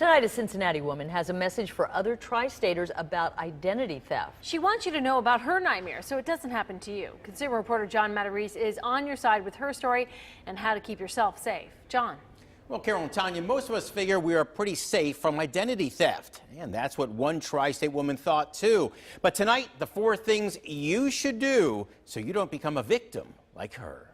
Tonight, a Cincinnati woman has a message for other tri-staters about identity theft. She wants you to know about her nightmare so it doesn't happen to you. Consumer reporter John Matarese is on your side with her story and how to keep yourself safe. John. Well, Carol and Tanya, most of us figure we are pretty safe from identity theft. And that's what one tri-state woman thought, too. But tonight, the 4 things you should do so you don't become a victim like her.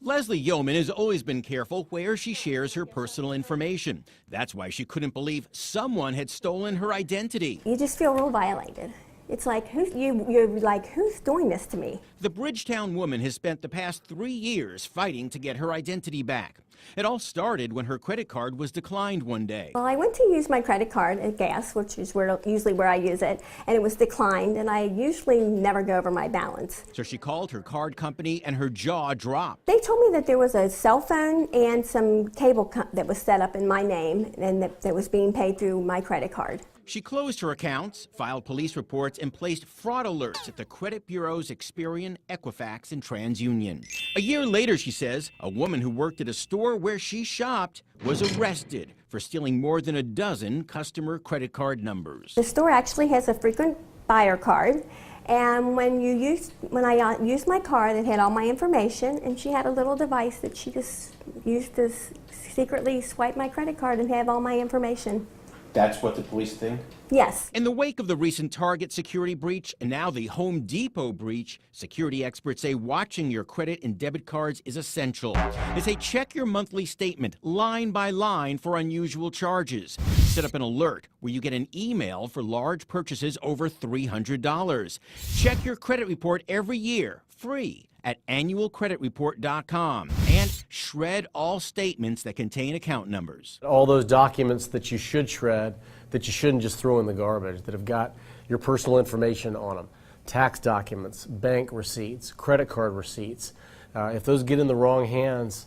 Leslie Yeoman has always been careful where she shares her personal information. That's why she couldn't believe someone had stolen her identity. You just feel real violated. It's like, you're like, who's doing this to me? The Bridgetown woman has spent the past 3 years fighting to get her identity back. It all started when her credit card was declined one day. Well, I went to use my credit card at gas, which is usually where I use it, and it was declined, and I usually never go over my balance. So she called her card company and her jaw dropped. They told me that there was a cell phone and some cable that was set up in my name and that was being paid through my credit card. She closed her accounts, filed police reports, and placed fraud alerts at the credit bureaus Experian, Equifax, and TransUnion. A year later, she says, a woman who worked at a store where she shopped was arrested for stealing more than a dozen customer credit card numbers. The store actually has a frequent buyer card, and when I used my card, it had all my information, and she had a little device that she just used to secretly swipe my credit card and have all my information. That's what the police think? Yes. In the wake of the recent Target security breach and now the Home Depot breach, security experts say watching your credit and debit cards is essential. They say check your monthly statement line by line for unusual charges. Set up an alert where you get an email for large purchases over $300. Check your credit report every year, free, at annualcreditreport.com, and shred all statements that contain account numbers. All those documents that you should shred, that you shouldn't just throw in the garbage, that have got your personal information on them. Tax documents, bank receipts, credit card receipts. If those get in the wrong hands,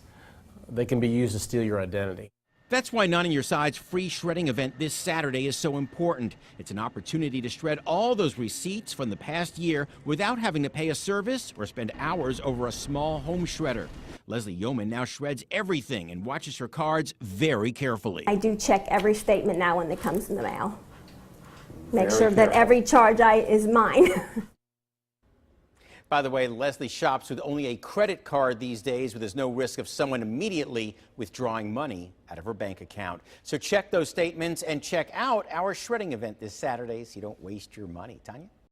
they can be used to steal your identity. That's why Not On Your Side's free shredding event this Saturday is so important. It's an opportunity to shred all those receipts from the past year without having to pay a service or spend hours over a small home shredder. Leslie Yeoman now shreds everything and watches her cards very carefully. I do check every statement now when it comes in the mail. Make Very sure that careful. every charge is mine. By the way, Leslie shops with only a credit card these days, where there's no risk of someone immediately withdrawing money out of her bank account. So check those statements and check out our shredding event this Saturday so you don't waste your money. Tanya?